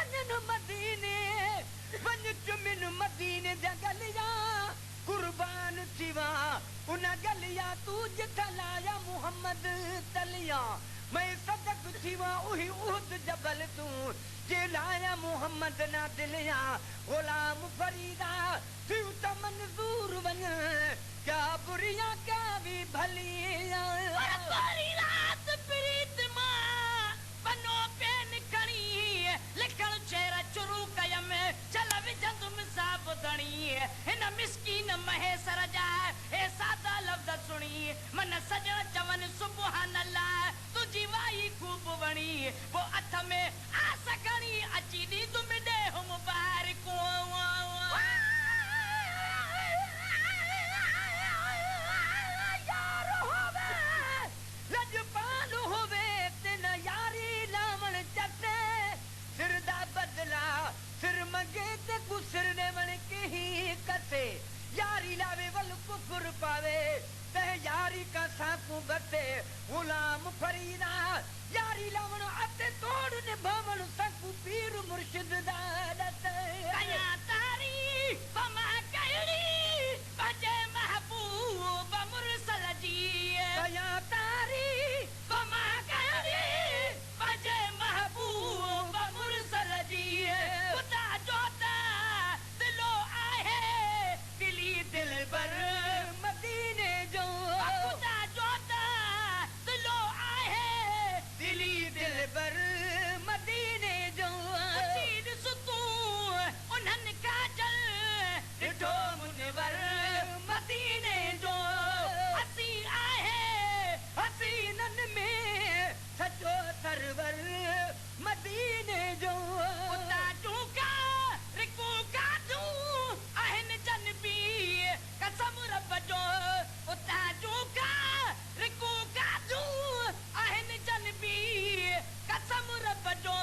वञनि मदीने वञ चुमिन मदीने जा गलिया कुर्बान थीवा उन गलिया तू जिथल आया मोहम्मद तलिया मैं सदक थीवा उही उहद जबल तू जे लाया मोहम्मद ना दिलिया गुलाम फरीदा थी त मंजूर वञ क्या बुरिया क्या भी भलिया बड़ी रात प्रीत मां बनो पेन खणी लिखण चेहरा चुरू कयम चल विझंद मिसाब धणी हिन मिस्कीन महेसर जा हे सादा लफ़्ज़ सुणी मन सजण चवन सुबहान अल्लाह तुझी वाई खूब वणी वो अथ में आस खणी अची दी तुम दे हो मुबारक यारी लावे वल कुफर पावे ते यारी का साकू बते गुलाम फरीदा यारी लावण अते तोड़ निभावण साकू पीर मुर्शिद दादत कया तारी बमा कयड़ी बजे महबूब मुरसल जी कया तारी बमा कयड़ी बजे महबूब मुरसल जी खुदा जोता दिलो आहे दिली दिल पर मदीने जो खुदा जोता दिलो आहे दिली दिल पर मदीने जो सीध सुतू उन्हनि काजल ॾिठो मुनवर मदीने जो हसी आहे हसीनन में सचो सरवर मदीने जो उता चूका रिकू काजू आहिनि जनबी कसम रब जो उता चूका रिकू काजू आहिनि जनबी कसम रब जो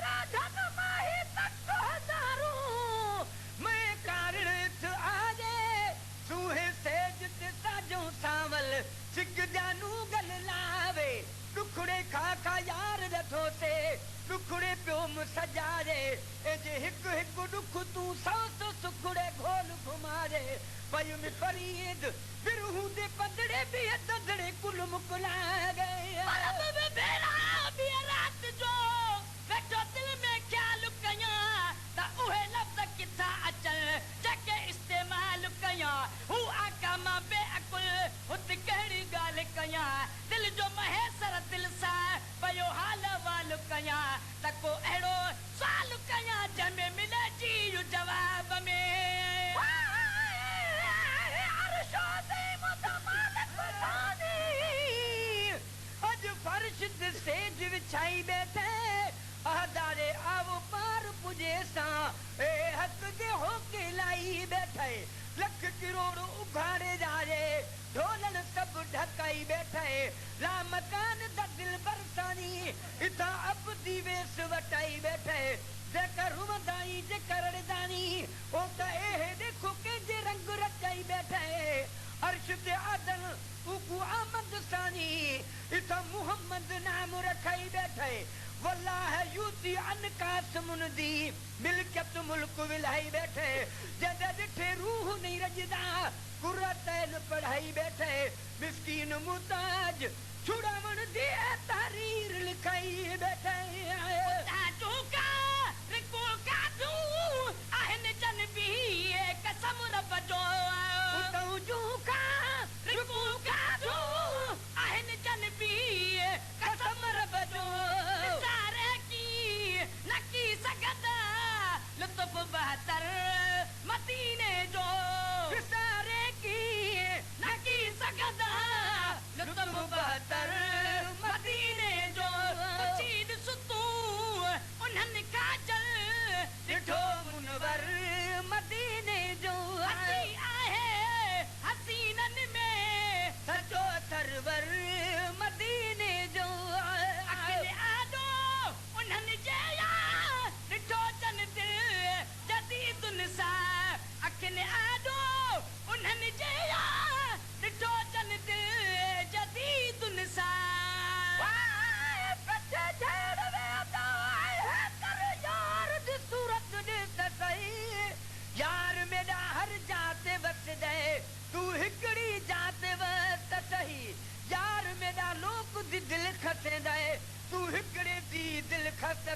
राधन माही तक हज़ारूं मैं कारण थ आजे सूहे सेज ते साजो सावल सिक जानू गल लावे दुखड़े खा यार रथो से दुखड़े पियो सजारे ए जे हिक हिक दुख तू सौ सौ सुखड़े घोल घुमारे पय में फरीद बिरहू दे पंदड़े भी ददड़े कुल मुकुला गए परब में बेरा भी रात जो वेठो दिल में ख्याल कया ता उहे लफ्ज़ किथा अचल जके इस्तेमाल कया हु आका मां बेअकुल हुत कहिड़ी ॻाल्हि कया दिल जो महेसर दिल सा पयो हाल वाल कया त को अहिड़ो सुवाल कया जंहिंमें मिले जी जवाब में अरशो दे मुतमालिक अज फर्श ते सेज विछाई बैठे अहदारे आवो पार पुजे सा ए हक दे होके लाई बैठे लख करोड़ उघाड़े जाए ढोलन सब ढकाई बैठे ला मकान द दिल बरसानी इथा अब दीवेस वटाई बैठे जेकर रुमदाई जेकर दानी ओ त ए देखो के जे रंग रचाई बैठे अर्श ते आदल उकु आमद सानी इथा मुहम्मद नाम रखाई बैठे वल्लाह यूती अनकास मुनदी मिल्कियत मुल्क विलाई बैठे जद डिठे रूह नहीं रजदा कुरतैन पढ़ाई बैठे मिस्कीन मुताज छुड़ावन दे तहरीर लिखाई बैठे चूका रिको काजू आहिनि जनबी कसम रब जो उतऊ जूका रिको काजू आहिनि जनबी कसम रब जो सारे की नकी सगदा लुत्फ बहतर मदीने जो सारे की नकी सगदा लुत्फ बहतर मदीने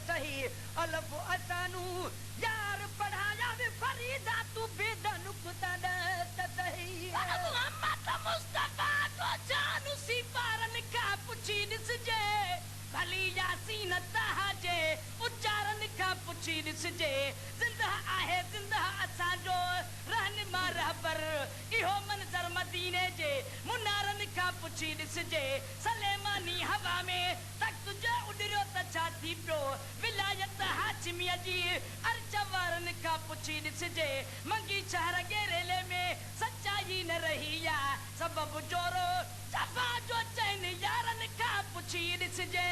सही अलफ असानू यार पढ़ाया वे फरीदा तू बेदन कुता त सही मोहम्मद मुस्तफा को जानू सी पारन का पुछी ॾिसजे भली यासीन तहाजे उच्चारण का पुछी ॾिसजे ज़िंदा आहे ज़िंदा असांजो रहनुमा रहबर इहो मंज़र मदीने जे मुनारन का पुछी ॾिसजे सलेमानी हवा में तख्त जो उॾरियो त छा थी पियो विलायत हाशिमीअ जी अर्ज वारनि खां पुछी ॾिसजे मंगी शहर गेरेले में सच्चाई न रही या सबब जोरो जफ़ा जो चैन यारनि खां पुछी ॾिसजे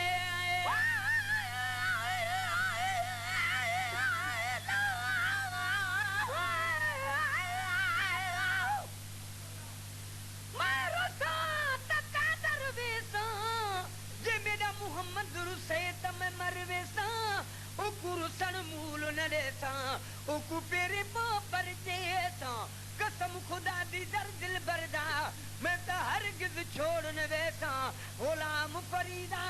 मोहम्मद रुसे तम मरवे सा उकुरु सन मूल न देसा उकु पेरे पर जेसा कसम खुदा दी दर दिल बरदा मैं तो हरगिज छोड़ न वैसा गुलाम फरीदा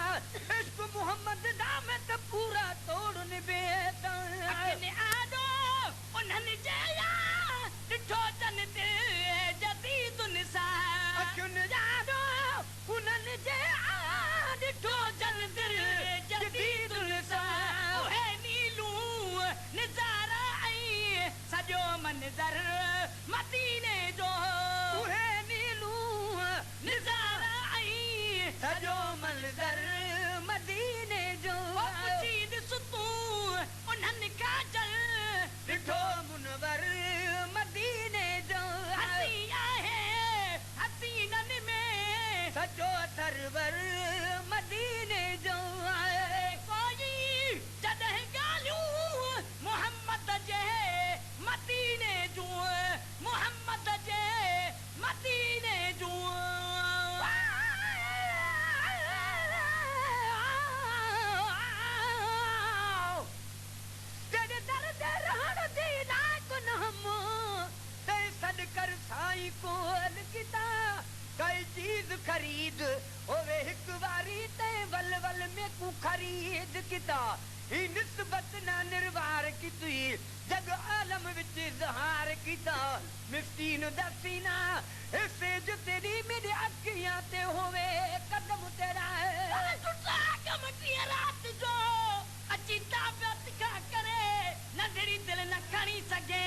इश्क मोहम्मद दा मैं तो पूरा तोड़ न बेसा अखने आदो उन्हनि जया ॾिठो जन ते जदीद निसा अखने आदो उन्हनि जया ॾिठो जन ते जदीद निसा उहे नीलू नज़ारा ऐं सॼो मंज़र मदीने जो उहे नीलू नज़ारा ऐं सॼो मंज़र मदीने जो पुछी ॾिस तूं उन्हनि खां जल ॾिठो मुनवर मदीने जो हसी आहे हसीननि में सॼो सरवर मदीने जो कोई जॾहिं ॻाल्हियूं मोहम्मद जे मदीने जूं मोहम्मद जे मदीने जूं तेरे दर ते रहण जी लाइक़ न हम ते सॾ कर साईं कोल किता कई चीज खरीद होवे हिक वारी ते वल वल में कु खरीद किता ही निस्बत ना निर्वार की तुई जग आलम विच इज़हार किता मिस्कीन दसीना हिस्से जो तेरी मेरी अखियां ते होवे कदम तेरा टुटा कमटी रात जो अची ताबियत का करे नंढड़ी दिल न खणी सघे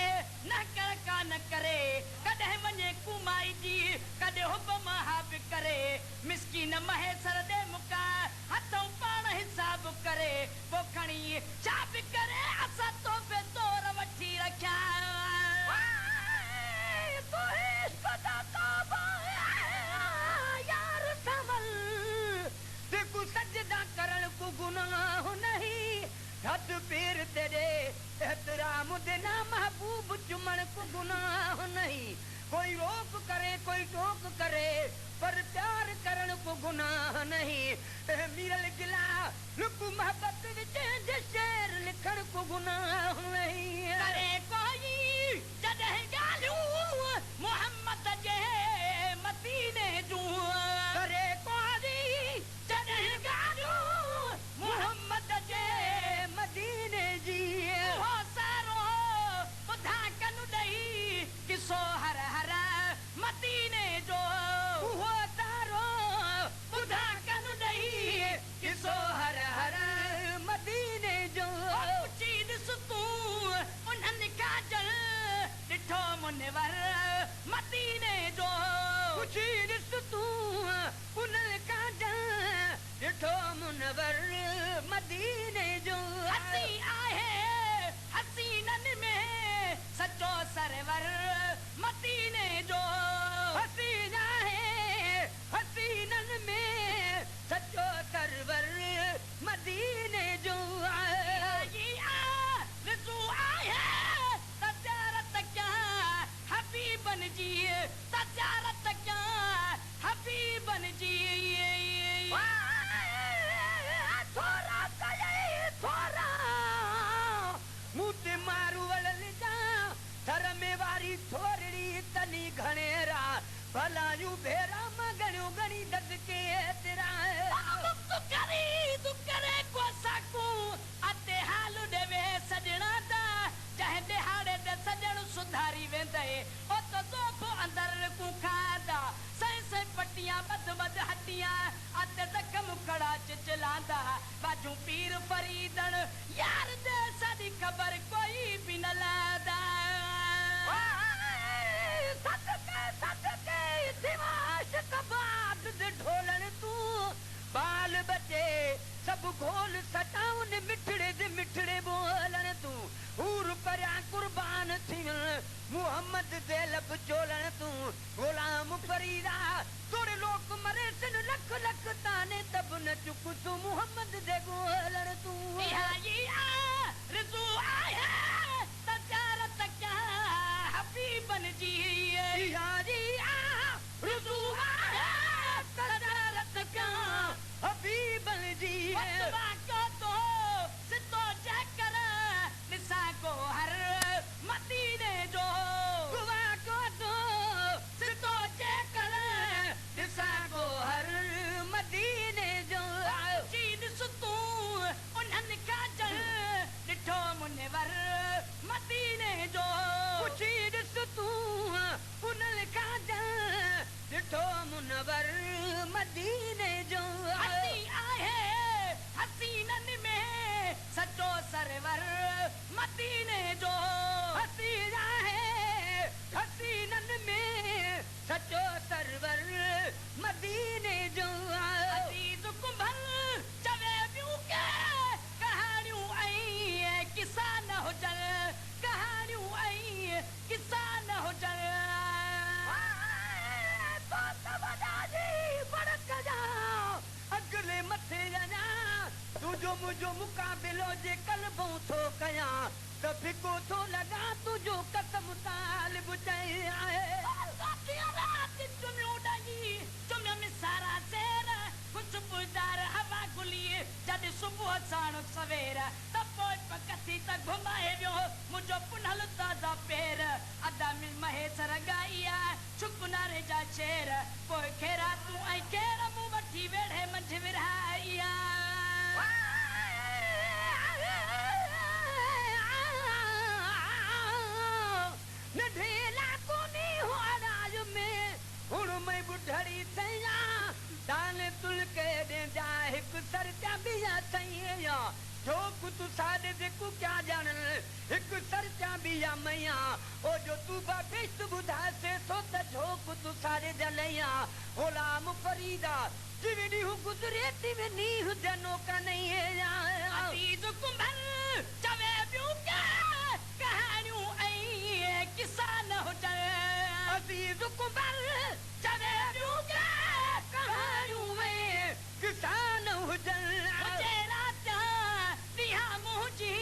न कर का न करे कॾहिं वञे कुमाई जी कॾहिं हुब महाब करे मिस्कीन महे सर दे मुका हथों पाण हिसाब करे पोइ खणी छा बि करे असां तो बे तोर वठी रखिया यार संभल देखो सजदा करण को गुनाह नहीं हथ पैर तेरे एहतराम देना महबूब चुमन को गुनाह नहीं कोई रोक करे कोई टोक करे पर प्यार करण को गुनाह नहीं मिरल गिला लुक मोहब्बत विच जे शेर लिखण को गुनाह नहीं करे कोई जॾहिं ॻाल्हियूं मोहम्मद जे मदीने जूं करे कोई जॾहिं ॻाल्हियूं मोहम्मद जे मदीने जी उहो सारो ॿुधा कनु ॾेई किसो हर हर मदीने जो उहो तारो ॿुधा कनु ॾेई किसो हर हर मदीने जो पुछी ॾिस तूं उन्हनि खां जल ॾिठो मुनवर मदीने जो पुछी ॾिस तूं उन्हनि खां ॾिठो मुनवर मदीने जो हसी आहे हसीननि में सचो सरवर मदीने जो हसीन आहे हसीनन में सचो सरवर मदीने जो रिज़ू आहे तजारत क्या हबीबन जी तजारत क्या हबीबन जी थोरा कये थोरा मुते मारू वलल जा थर में वारी थोरड़ी तनी घणेरा भलायूं भेरा मगणियूं घणी दद के तेरा तू करे को सकूं अते आजू पीर फरीदन यार दे साडी खबर कोई भी न लादा सदके दिमाश कबाद दे ढोलन तू बाल बचे सब घोल सटाउन मिठड़े दे मिठड़े बोलन तू हूर परया कुर्बान थिवन मुहम्मद दे लब चोलन तू गुलाम फरीदा तोड़े लोक मरे सिन लख लख ताने तब न चुक तू मुहम्मद दे गोलन तू रिजू आया तजारत क्या हबीबन जी यारी रुजू आया तजारत क्या हबीबन जी वतवा को तो सितो चकर निसा को हर मदीने जो गुवा को तो सितो चकर निसा को हर मदीने जो चीन सुतू उन्हन का जल डिठो मुनवर मदीने जो चीन सुतू उन्हन का जल डिठो मुनवर मदीने जो हसीनन में सचो सरवर मदीने जो हसीना है हसीनन में सचो सरवर मदीने जो अजीज कुंभल चवे बिऊ के कहानियों आई किसा न हो जल कहानियों आई किसा न हो जल तो तबदा जी बड़क जा अगले मथे जाना तुझो मुझो मुकाबिलो जे कलबों थो कया कभी को थो लगा तुझो कसम तालिब चाहिए रात तुम उड़ाई तुम में सारा सेर कुछ बुदार हवा गुलिए जद सुबह साणो सवेरा तब पोइ पकती तक घुमाए वियो मुझो पुनल ताजा पेर अदा मिल महे सरगाइया छुकुनारे जा शेर पोइ खेरा तू आई केर मु वठी वेड़े मंझ विरहाइया न ढेला कोनी हो अनाज में हुण में बुढ़ड़ी सैया दान तुल के दे जा एक सर जा बिया सैया जो कुछ सादे दे को क्या जानन एक सर जा बिया मैया ओ जो तू बा बेस्ट बुधा से सो त जो कुछ सारे जलैया गुलाम फरीदा जिवनी हु गुजरे तिवनी हु जनो का नहीं है अजीज कुंभल चवे बिऊ के कहानियों आई किसा न हो जल अजीज कुंभल चवे बिऊ के कहानियों में किसान हुजन मुझे राजा दिया मुझी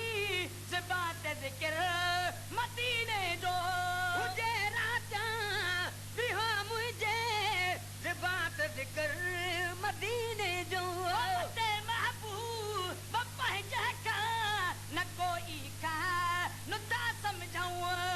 ज़बात ज़िक्र मदीने जो मुझे राजा दिया मुझे ज़बात ज़िक्र मदीने जो ते महबूब बप्पा जका न कोई का नुता समझाऊं